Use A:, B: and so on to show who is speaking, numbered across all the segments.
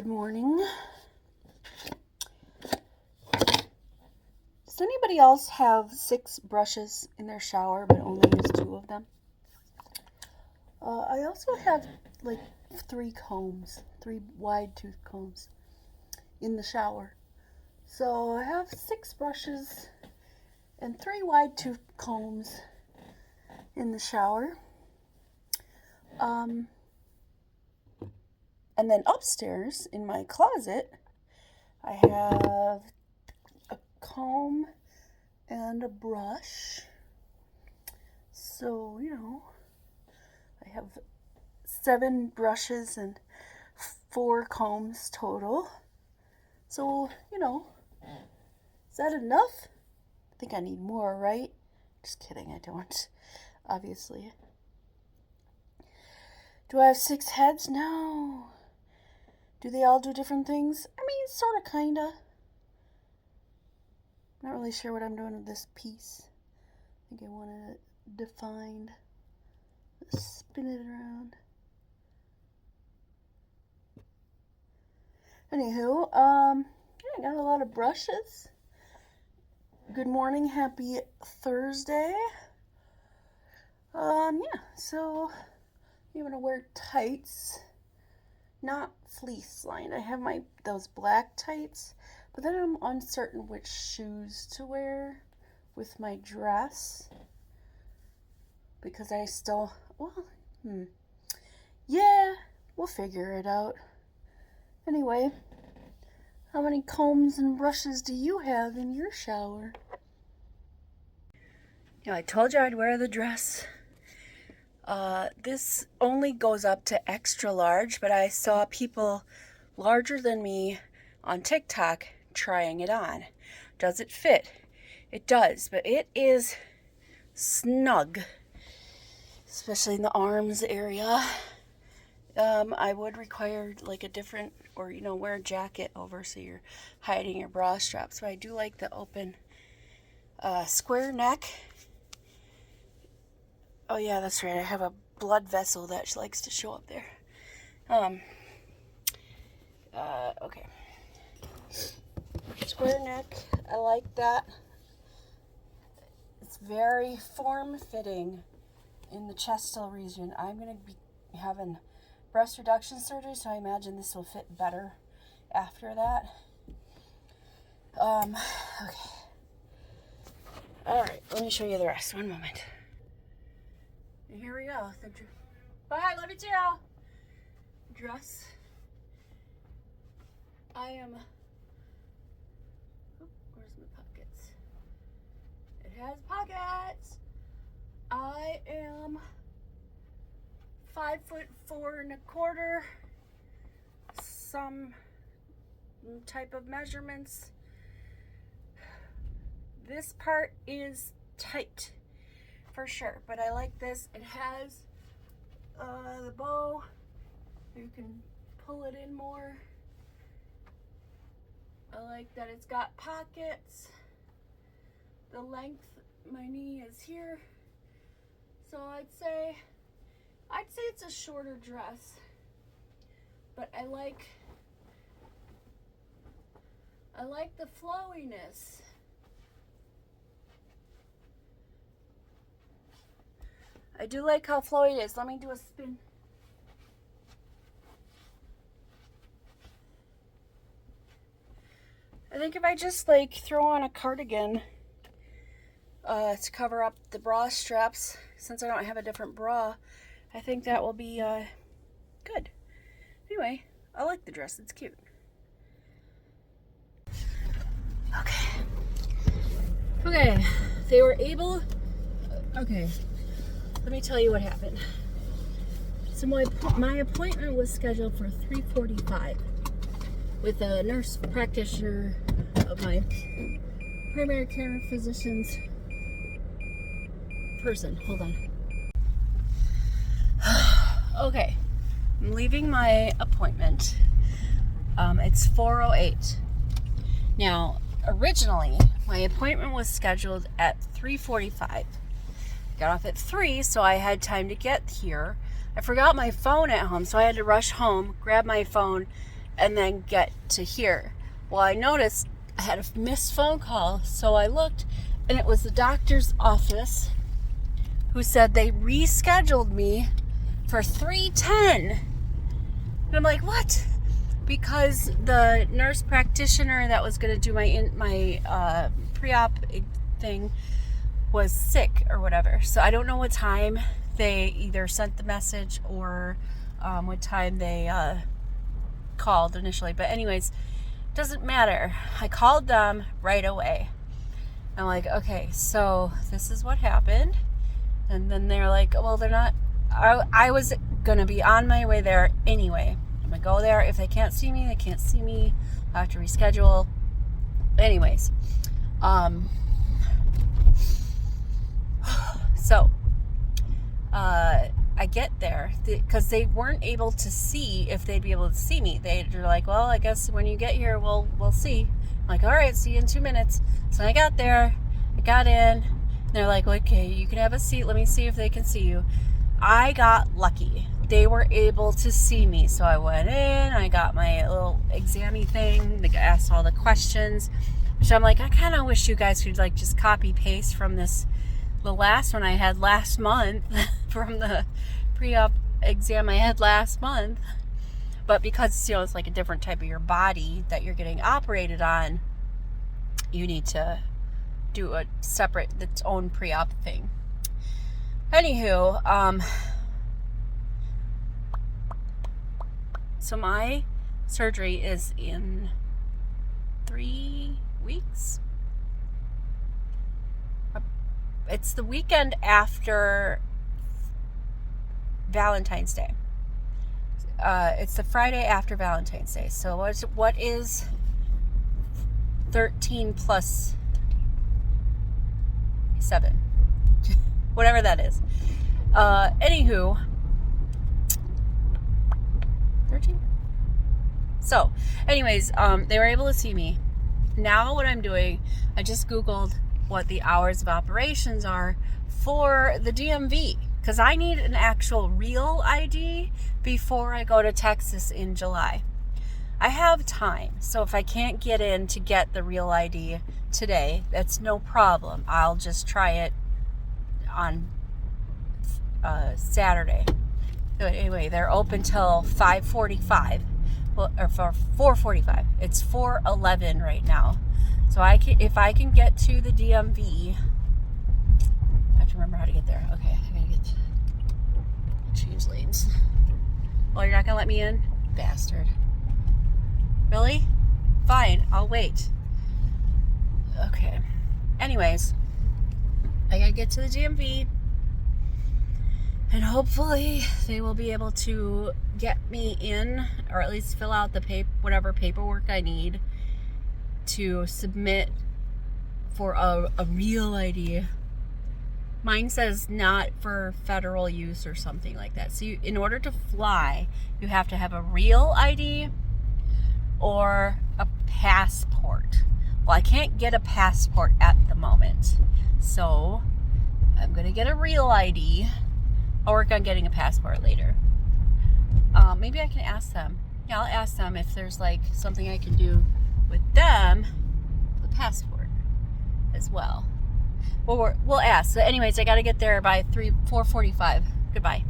A: Good morning. Does anybody else have 6 brushes in their shower but only use 2 of them? I also have like 3 combs, 3 wide tooth combs in the shower. So I have 6 brushes and 3 wide tooth combs in the shower. And then upstairs in my closet, I have a comb and a brush. So, I have 7 brushes and 4 combs total. So, is that enough? I think I need more, right? Just kidding, I don't, obviously. Do I have 6 heads? No. Do they all do different things? I mean, sort of, kind of. Not really sure what I'm doing with this piece. I think I want it defined. Spin it around. Anywho, I got a lot of brushes. Good morning, happy Thursday. So I'm gonna wear tights. Not fleece lined. I have those black tights, but then I'm uncertain which shoes to wear with my dress because I still, yeah, we'll figure it out. Anyway, how many combs and brushes do you have in your shower? I told you I'd wear the dress. This only goes up to extra large, but I saw people larger than me on TikTok trying it on. Does it fit? It does, but it is snug, especially in the arms area. I would require like a different, or wear a jacket over so you're hiding your bra straps. But I do like the open square neck. Oh yeah, that's right. I have a blood vessel that likes to show up there. Okay. Square neck. I like that. It's very form-fitting in the chestal region. I'm going to be having breast reduction surgery, so I imagine this will fit better after that. Okay. Alright, let me show you the rest. One moment. And here we go. Bye, love you too. Dress. Where's my pockets? It has pockets. I am 5'4.25". Some type of measurements. This part is tight for sure, but I like this. It has the bow. You can pull it in more. I like that it's got pockets. The length, my knee is here. So I'd say it's a shorter dress, but I like the flowiness. I do like how flowy it is. Let me do a spin. I think if I just throw on a cardigan to cover up the bra straps, since I don't have a different bra, I think that will be good. Anyway, I like the dress. It's cute. Okay, they were able. Okay, let me tell you what happened. So my appointment was scheduled for 3:45 with a nurse practitioner of my primary care physician's person. Hold on. Okay, I'm leaving my appointment. It's 4:08. Now, originally, my appointment was scheduled at 3:45. Got off at 3, so I had time to get here. I forgot my phone at home, so I had to rush home, grab my phone, and then get to here. Well, I noticed I had a missed phone call, so I looked, and it was the doctor's office who said they rescheduled me for 3:10. And I'm like, what? Because the nurse practitioner that was going to do my pre-op thing was sick or whatever. So I don't know what time they either sent the message or what time they called initially. But anyways, doesn't matter. I called them right away. I'm like, okay, so this is what happened. And then they're like, well, they're not. I was going to be on my way there anyway. I'm going to go there. If they can't see me, they can't see me. I have to reschedule. Anyways. So, I get there because they weren't able to see if they'd be able to see me. They're like, well, I guess when you get here, we'll see. I'm like, all right, see you in 2 minutes. So I got there, I got in. They're like, okay, you can have a seat. Let me see if they can see you. I got lucky. They were able to see me. So I went in, I got my little exam-y thing. They asked all the questions, which I'm like, I kind of wish you guys could like just copy paste from the last one I had last month from the pre-op exam I had last month. But because, it's like a different type of your body that you're getting operated on, you need to do a separate, its own pre-op thing. Anywho, so my surgery is in 3 weeks. It's the weekend after Valentine's Day. It's the Friday after Valentine's Day. So what is 13 plus 7? Whatever that is. Anywho, 13? So, anyways, they were able to see me. Now what I'm doing, I just Googled what the hours of operations are for the DMV, because I need an actual real ID before I go to Texas in July. I have time, so if I can't get in to get the real ID today, that's no problem. I'll just try it on Saturday. So anyway, they're open till 5:45. Well, or for 4:45. It's 4:11 right now. So if I can get to the DMV, I have to remember how to get there. Okay, I gotta change lanes. Oh, you're not gonna let me in? Bastard. Really? Fine, I'll wait. Okay. Anyways, I gotta get to the DMV, and hopefully they will be able to get me in, or at least fill out the whatever paperwork I need to submit for a real ID. Mine says not for federal use or something like that. So in order to fly, you have to have a real ID or a passport. Well, I can't get a passport at the moment, so I'm gonna get a real ID. I'll work on getting a passport later. Maybe I can ask them. Yeah, I'll ask them if there's like something I can do with them, the passport as well. Well, we'll ask. So anyways, I got to get there by 4:45. Goodbye.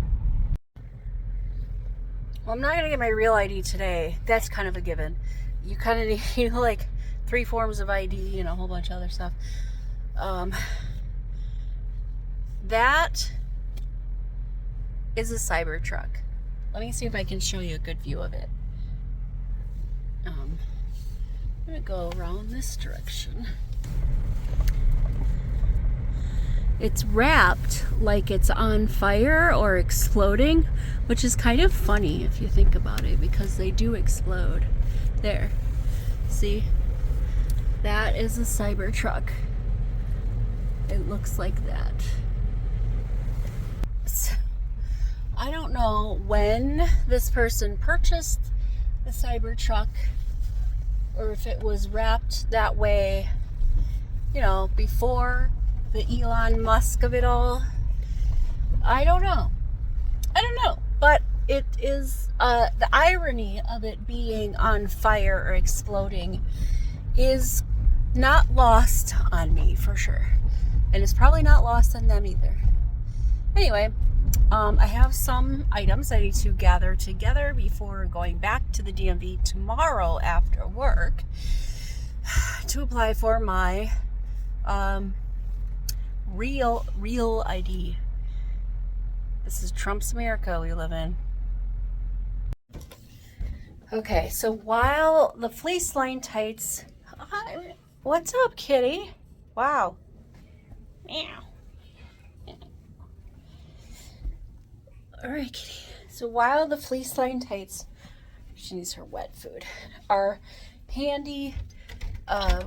A: Well, I'm not going to get my real ID today. That's kind of a given. You kind of need, like 3 forms of ID and a whole bunch of other stuff. That is a Cybertruck. Let me see if I can show you a good view of it. I'm going to go around this direction. It's wrapped like it's on fire or exploding, which is kind of funny if you think about it, because they do explode. There. See? That is a Cybertruck. It looks like that. So, I don't know when this person purchased the Cybertruck, or if it was wrapped that way, before the Elon Musk of it all. I don't know. But it is the irony of it being on fire or exploding is not lost on me for sure, and it's probably not lost on them either. Anyway, I have some items I need to gather together before going back to the DMV tomorrow after work to apply for my real ID. This is Trump's America we live in. Okay, so while the fleece line tights... What's up, kitty? Wow. Meow. Alright, kitty. So while the fleece line tights, she needs her wet food, are handy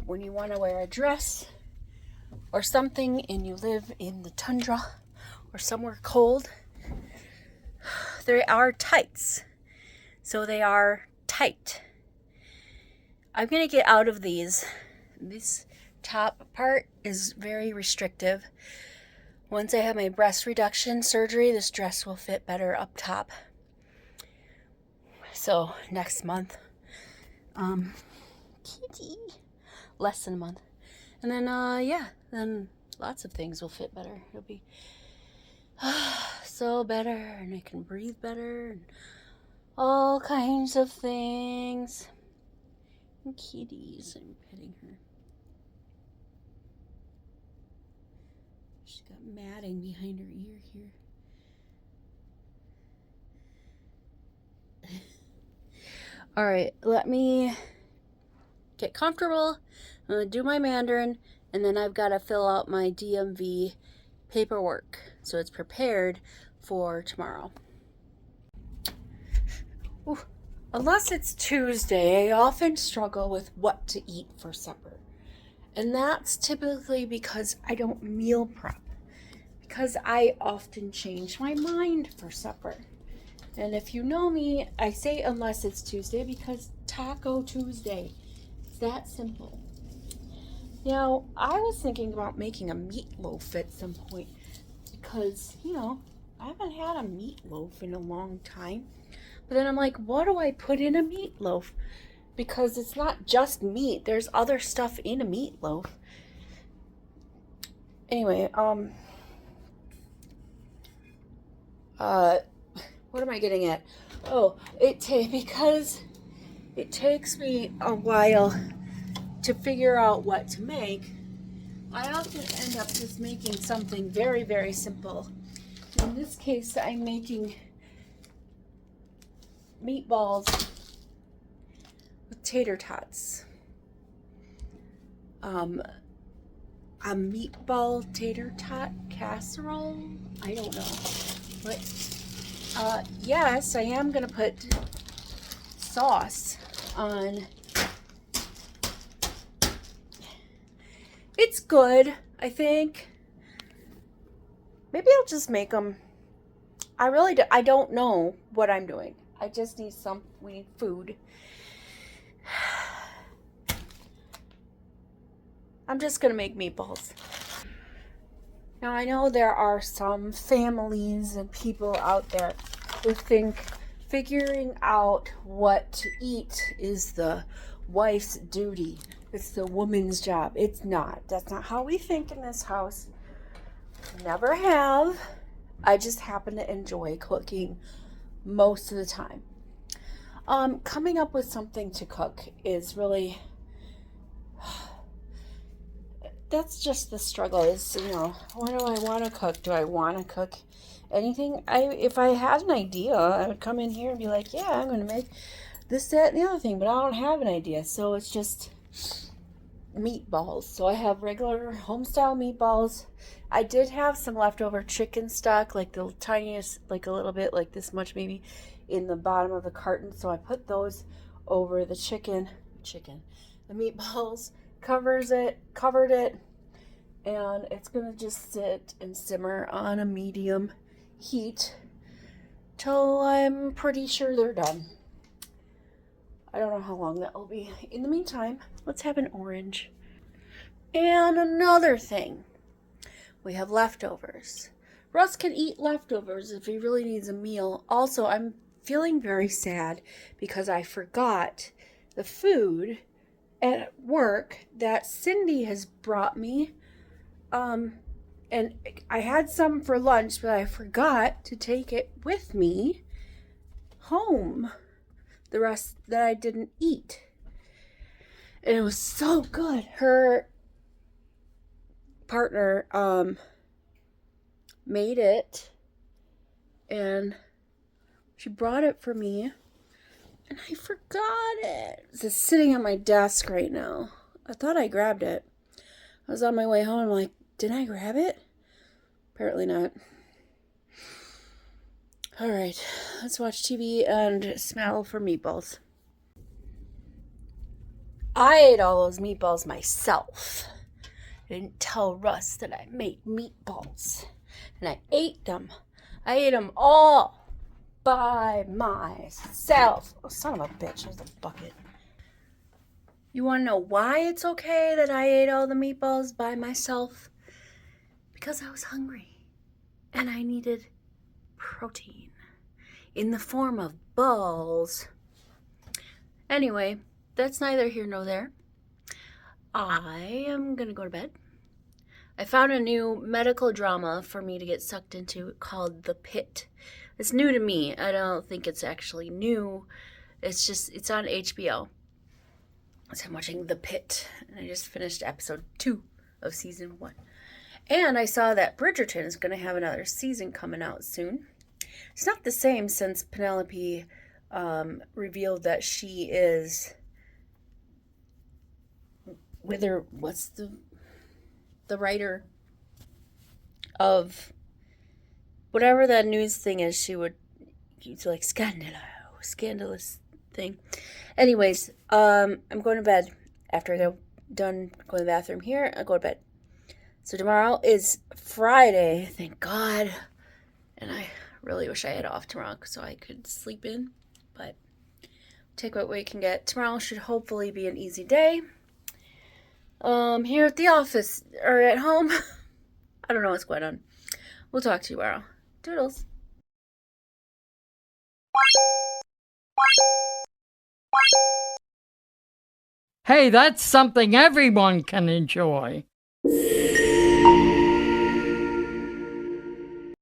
A: when you want to wear a dress or something and you live in the tundra or somewhere cold, there are tights. So they are tight. I'm going to get out of these. This top part is very restrictive. Once I have my breast reduction surgery, this dress will fit better up top. So next month, kitty, less than a month. And then, then lots of things will fit better. It'll be so better, and I can breathe better, and all kinds of things. And kitties, I'm petting her. She's got matting behind her ear here. All right, let me get comfortable. I'm gonna do my Mandarin, and then I've got to fill out my DMV paperwork so it's prepared for tomorrow. Ooh. Unless it's Tuesday, I often struggle with what to eat for supper. And that's typically because I don't meal prep. Because I often change my mind for supper. And if you know me, I say unless it's Tuesday because Taco Tuesday. It's that simple. Now, I was thinking about making a meatloaf at some point. Because, I haven't had a meatloaf in a long time. But then I'm like, what do I put in a meatloaf? Because it's not just meat. There's other stuff in a meatloaf. Anyway, what am I getting at? Oh, because it takes me a while to figure out what to make, I often end up just making something very, very simple. In this case, I'm making meatballs with tater tots. A meatball tater tot casserole? I don't know. But yes, I am gonna put sauce on. It's good, I think. Maybe I'll just make them. I don't know what I'm doing. I just need we need food. I'm just gonna make meatballs. Now I know there are some families and people out there who think figuring out what to eat is the wife's duty. It's the woman's job. It's not. That's not how we think in this house. Never have. I just happen to enjoy cooking most of the time. Coming up with something to cook is really, that's just the struggle is, what do I want to cook? Do I want to cook anything? If I had an idea, I would come in here and be like, yeah, I'm going to make this, that, and the other thing, but I don't have an idea. So it's just meatballs. So I have regular home-style meatballs. I did have some leftover chicken stock, like the tiniest, like a little bit, like this much maybe, in the bottom of the carton. So I put those over the the meatballs, covered it, and it's gonna just sit and simmer on a medium heat till I'm pretty sure they're done. I don't know how long that will be. In the meantime, let's have an orange. And another thing, we have leftovers. Russ can eat leftovers if he really needs a meal. Also, I'm feeling very sad because I forgot the food at work that Cindy has brought me. And I had some for lunch, but I forgot to take it with me home. The rest that I didn't eat. And it was so good. Her partner made it, and she brought it for me, and I forgot it. It's just sitting at my desk right now. I thought I grabbed it. I was on my way home. I'm like, did I grab it? Apparently not. All right, let's watch TV and smell for meatballs. I ate all those meatballs myself. I didn't tell Russ that I made meatballs. And I ate them. I ate them all by myself. Oh, son of a bitch, there's a bucket. You want to know why it's okay that I ate all the meatballs by myself? Because I was hungry. And I needed protein in the form of balls. Anyway, that's neither here nor there. I am going to go to bed. I found a new medical drama for me to get sucked into called The Pit. It's new to me. I don't think it's actually new. It's on HBO. So I'm watching The Pit. And I just finished episode 2 of season 1. And I saw that Bridgerton is going to have another season coming out soon. It's not the same since Penelope revealed that she is with her, what's the writer of whatever that news thing is, she would use like scandalous thing. Anyways, I'm going to bed. After I get done going to the bathroom here, I'll go to bed. So tomorrow is Friday, thank God. And I really wish I had off tomorrow so I could sleep in. But take what we can get. Tomorrow should hopefully be an easy day. Here at the office, or at home. I don't know what's going on. We'll talk to you tomorrow. Doodles.
B: Hey, that's something everyone can enjoy.